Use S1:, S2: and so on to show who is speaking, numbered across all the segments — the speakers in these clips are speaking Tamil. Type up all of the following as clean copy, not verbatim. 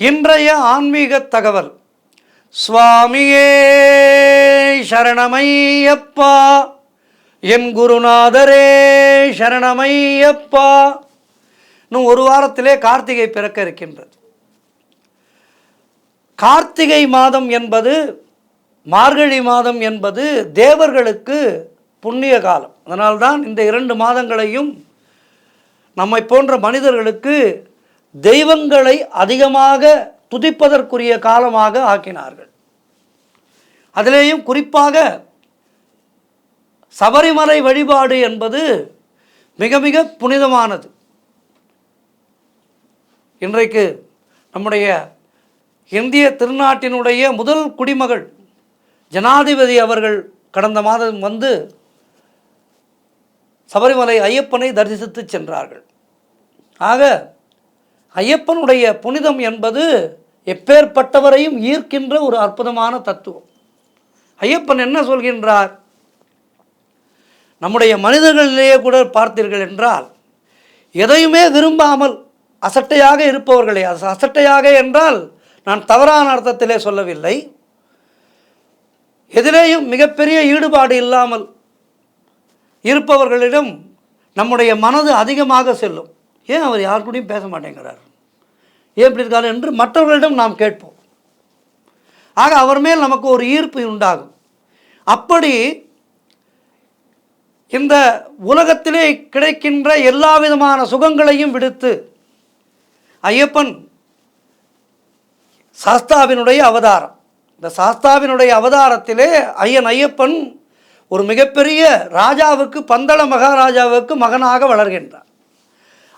S1: இன்றைய ஆன்மீக தகவல். சுவாமியே சரணமையப்பா, என் குருநாதரே சரணமையப்பா. இன்னும் ஒரு வாரத்திலே கார்த்திகை பிறக்க இருக்கின்றது. கார்த்திகை மாதம் என்பது, மார்கழி மாதம் என்பது தேவர்களுக்கு புண்ணிய காலம். அதனால்தான் இந்த 2 மாதங்களையும் நம்மை போன்ற மனிதர்களுக்கு தெய்வங்களை அதிகமாக துதிப்பதற்குரிய காலமாக ஆக்கினார்கள். அதிலேயும் குறிப்பாக சபரிமலை வழிபாடு என்பது மிக மிக புனிதமானது. இன்றைக்கு நம்முடைய இந்திய திருநாட்டினுடைய முதல் குடிமகள் ஜனாதிபதி அவர்கள் கடந்த மாதம் வந்து சபரிமலை ஐயப்பனை தரிசித்து சென்றார்கள். ஆக ஐயப்பனுடைய புனிதம் என்பது எப்பேற்பட்டவரையும் ஈர்க்கின்ற ஒரு அற்புதமான தத்துவம். ஐயப்பன் என்ன சொல்கின்றார்? நம்முடைய மனிதர்களிலேயே கூட பார்த்தீர்கள் என்றால் எதையுமே விரும்பாமல் அசட்டையாக இருப்பவர்களே, அசட்டையாக என்றால் நான் தவறான அர்த்தத்திலே சொல்லவில்லை, எதிலேயும் மிகப்பெரிய ஈடுபாடு இல்லாமல் இருப்பவர்களிடம் நம்முடைய மனது அதிகமாக செல்லும். ஏன் அவர் யார் கூடயும் பேச மாட்டேங்கிறார், ஏன் இப்படி இருக்காரு என்று மற்றவர்களிடம் நாம் கேட்போம். ஆக அவர் மேல் நமக்கு ஒரு ஈர்ப்பு உண்டாகும். அப்படி இந்த உலகத்திலே கிடைக்கின்ற எல்லா விதமான சுகங்களையும் விடுத்து ஐயப்பன் சாஸ்தாவினுடைய அவதாரம். இந்த சாஸ்தாவினுடைய அவதாரத்திலே ஐயப்பன் ஒரு மிகப்பெரிய ராஜாவுக்கு, பந்தள மகாராஜாவுக்கு மகனாக வளர்கின்றார்.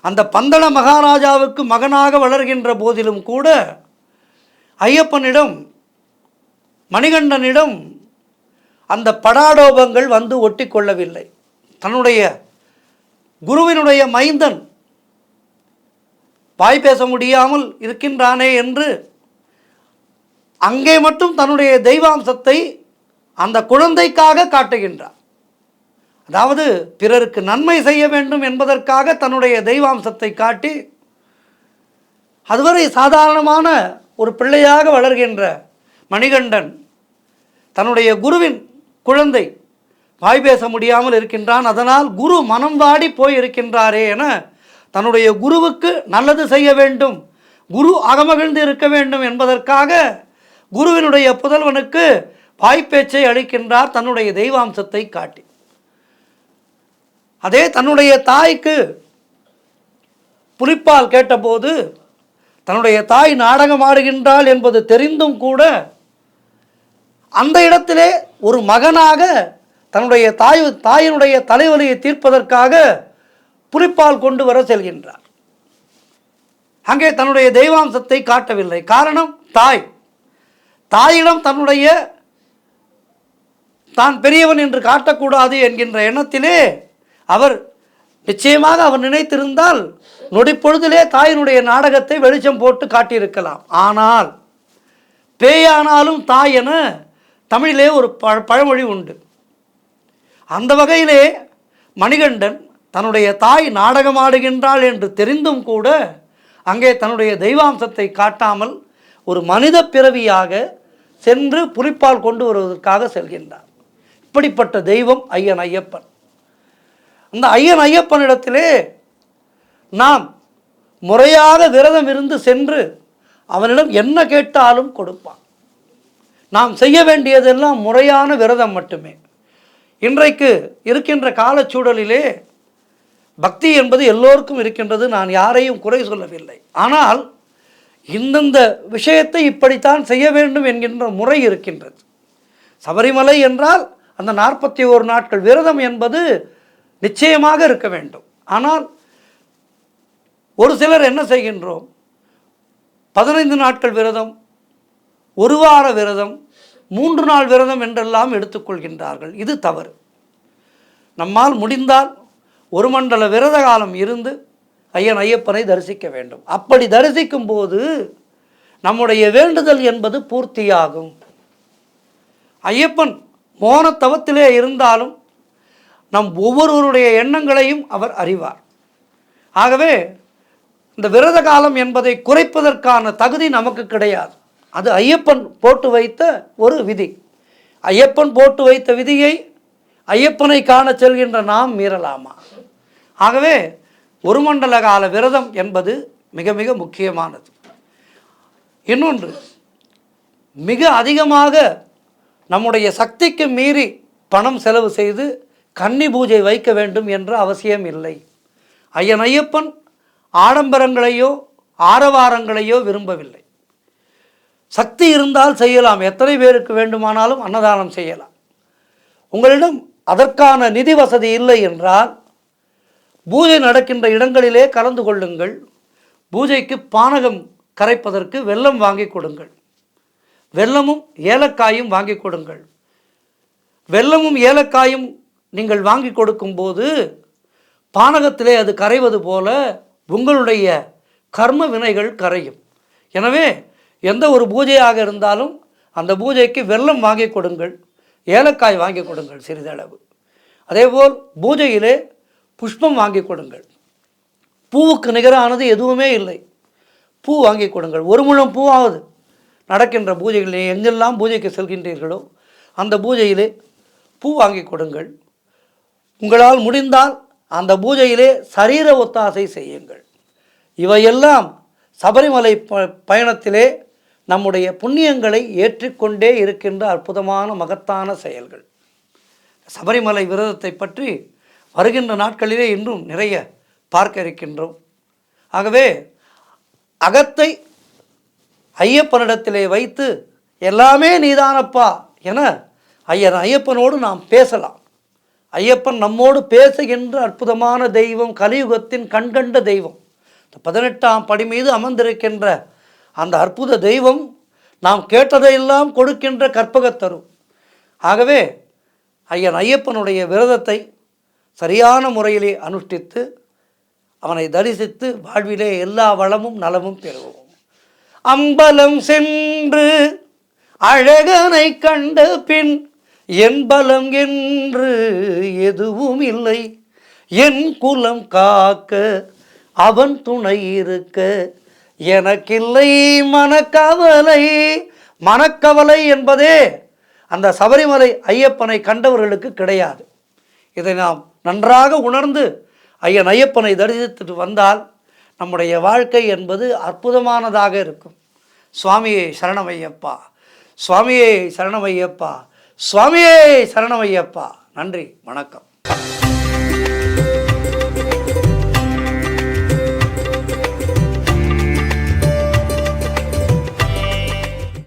S1: அந்த பந்தள மகாராஜாவுக்கு மகனாக வளர்கின்ற போதிலும் கூட ஐயப்பனிடம், மணிகண்டனிடம் அந்த படாடோபங்கள் வந்து ஒட்டி கொள்ளவில்லை. தன்னுடைய குருவினுடைய மைந்தன் வாய் பேச முடியாமல் இருக்கின்றானே என்று அங்கே மட்டும் தன்னுடைய தெய்வாம்சத்தை அந்த குழந்தைக்காக காட்டுகின்றார். அதாவது பிறருக்கு நன்மை செய்ய வேண்டும் என்பதற்காக தன்னுடைய தெய்வாம்சத்தை காட்டி, அதுவரை சாதாரணமான ஒரு பிள்ளையாக வளர்கின்ற மணிகண்டன் தன்னுடைய குருவின் குழந்தை வாய் பேச முடியாமல் இருக்கின்றான். அதனால் குரு மனம் வாடி போய் இருக்கின்றாரே என தன்னுடைய குருவுக்கு நல்லது செய்ய வேண்டும், குரு அகமகிழ்ந்து இருக்க வேண்டும் என்பதற்காக குருவினுடைய புதல்வனுக்கு வாய்ப்பேச்சை அளிக்கின்றார் தன்னுடைய தெய்வாம்சத்தை காட்டி. அதே தன்னுடைய தாய்க்கு புலிப்பால் கேட்டபோது தன்னுடைய தாய் நாடகம் ஆடுகின்றாள் என்பது தெரிந்தும் கூட அந்த இடத்திலே ஒரு மகனாக தன்னுடைய தாயினுடைய தலைவலியை தீர்ப்பதற்காக புலிப்பால் கொண்டு வர செல்கின்றார். அங்கே தன்னுடைய தெய்வாம்சத்தை காட்டவில்லை. காரணம், தாயிடம் தன்னுடைய தான் பெரியவன் என்று காட்டக்கூடாது என்கின்ற எண்ணத்திலே அவர் நிச்சயமாக அவர் நினைத்திருந்தால் நொடிப்பொழுதிலே தாயினுடைய நாடகத்தை வெளிச்சம் போட்டு காட்டியிருக்கலாம். ஆனால் பேயானாலும் தாய் என தமிழிலே ஒரு பழமொழி உண்டு. அந்த வகையிலே மணிகண்டன் தன்னுடைய தாய் நாடகமாடுகின்றாள் என்று தெரிந்தும் கூட அங்கே தன்னுடைய தெய்வாம்சத்தை காட்டாமல் ஒரு மனித பிறவியாக சென்று புலிப்பால் கொண்டு வருவதற்காக செல்கின்றார். இப்படிப்பட்ட தெய்வம் ஐயப்பன். அந்த ஐயப்பனிடத்திலே நாம் முறையாக விரதம் இருந்து சென்று அவனிடம் என்ன கேட்டாலும் கொடுப்பான். நாம் செய்ய வேண்டியதெல்லாம் முறையான விரதம் மட்டுமே. இன்றைக்கு இருக்கின்ற காலச்சூழலிலே பக்தி என்பது எல்லோருக்கும் இருக்கின்றது, நான் யாரையும் குறை சொல்லவில்லை. ஆனால் இந்தந்த விஷயத்தை இப்படித்தான் செய்ய வேண்டும் என்கின்ற முறை இருக்கின்றது. சபரிமலை என்றால் அந்த 41 நாட்கள் விரதம் என்பது நிச்சயமாக இருக்க வேண்டும். ஆனால் ஒரு சிலர் என்ன செய்கின்றோம், 15 நாட்கள் விரதம், ஒரு வார விரதம், 3 நாள் விரதம் என்றெல்லாம் எடுத்துக்கொள்கின்றார்கள். இது தவறு. நம்மால் முடிந்தால் ஒரு மண்டல விரத காலம் இருந்து ஐயப்பனை தரிசிக்க வேண்டும். அப்படி தரிசிக்கும் போது நம்முடைய வேண்டுதல் என்பது பூர்த்தியாகும். ஐயப்பன் மோனத்தவத்திலே இருந்தாலும் நம் ஒவ்வொருவருடைய எண்ணங்களையும் அவர் அறிவார். ஆகவே இந்த விரத காலம் என்பதை குறைப்பதற்கான தகுதி நமக்கு கிடையாது. அது ஐயப்பன் போட்டு வைத்த ஒரு விதி. ஐயப்பன் போட்டு வைத்த விதியை ஐயப்பனை காண செல்கின்ற நாம் மீறலாமா? ஆகவே ஒரு மண்டல கால விரதம் என்பது மிக மிக முக்கியமானது. இன்னொன்று, மிக அதிகமாக நம்முடைய சக்திக்கு மீறி பணம் செலவு செய்து கன்னி பூஜை வைக்க வேண்டும் என்ற அவசியம் இல்லை. ஐயன் ஐயப்பன் ஆடம்பரங்களையோ ஆரவாரங்களையோ விரும்பவில்லை. சக்தி இருந்தால் செய்யலாம். எத்தனை பேருக்கு வேண்டுமானாலும் அன்னதானம் செய்யலாம். உங்களிடம் அதற்கான நிதி வசதி இல்லை என்றால் பூஜை நடக்கின்ற இடங்களிலே கலந்து கொள்ளுங்கள். பூஜைக்கு பானகம் கரைப்பதற்கு வெல்லம் வாங்கி கொடுங்கள். வெல்லமும் ஏலக்காயும் வாங்கி கொடுங்கள். வெல்லமும் ஏலக்காயும் நீங்கள் வாங்கி கொடுக்கும்போது பானகத்திலே அது கரைவது போல உங்களுடைய கர்ம வினைகள் கரையும். எனவே எந்த ஒரு பூஜையாக இருந்தாலும் அந்த பூஜைக்கு வெல்லம் வாங்கி கொடுங்கள், ஏலக்காய் வாங்கி கொடுங்கள் சிறிதளவு. அதேபோல் பூஜையிலே புஷ்பம் வாங்கி கொடுங்கள். பூவுக்கு நிகரானது எதுவுமே இல்லை. பூ வாங்கி கொடுங்கள். ஒரு முழம் பூவாவது நடக்கின்ற பூஜைகளிலே எங்கெல்லாம் பூஜைக்கு செல்கின்றீர்களோ அந்த பூஜையிலே பூ வாங்கி கொடுங்கள். உங்களால் முடிந்தால் அந்த பூஜையிலே சரீர ஒத்தாசை செய்யுங்கள். இவையெல்லாம் சபரிமலை பயணத்திலே நம்முடைய புண்ணியங்களை ஏற்றிக்கொண்டே இருக்கின்ற அற்புதமான மகத்தான செயல்கள். சபரிமலை விரதத்தை பற்றி வருகின்ற நாட்களிலே இன்னும் நிறைய பார்க்க இருக்கின்றோம். ஆகவே அகத்தை ஐயப்பனிடத்திலே வைத்து எல்லாமே நீதானப்பா என ஐயப்பனோடு நாம் பேசலாம். ஐயப்பன் நம்மோடு பேசுகின்ற அற்புதமான தெய்வம், கலியுகத்தின் கண்கண்ட தெய்வம். 18ஆம் படி மீது அமர்ந்திருக்கின்ற அந்த அற்புத தெய்வம் நாம் கேட்டதையெல்லாம் கொடுக்கின்ற கற்பகத்தரு. ஆகவே ஐயப்பனுடைய விரதத்தை சரியான முறையிலே அனுஷ்டித்து அவனை தரிசித்து வாழ்விலே எல்லா வளமும் நலமும் பெறுவோம். அம்பலம் சென்று அழகனை கண்ட பின் என் பலம் என்று எதுவும் இல்லை, என் குலம் காக்க அவன் துணை இருக்க எனக்கில்லை மனக்கவலை. மனக்கவலை என்பதே அந்த சபரிமலை ஐயப்பனை கண்டவர்களுக்கு கிடையாது. இதை நாம் நன்றாக உணர்ந்து ஐயப்பனை தரிசித்துட்டு வந்தால் நம்முடைய வாழ்க்கை என்பது அற்புதமானதாக இருக்கும். சுவாமியே சரணமையப்பா, சுவாமியே சரணமையப்பா, சுவாமியே சரணமையப்பா. நன்றி, வணக்கம்.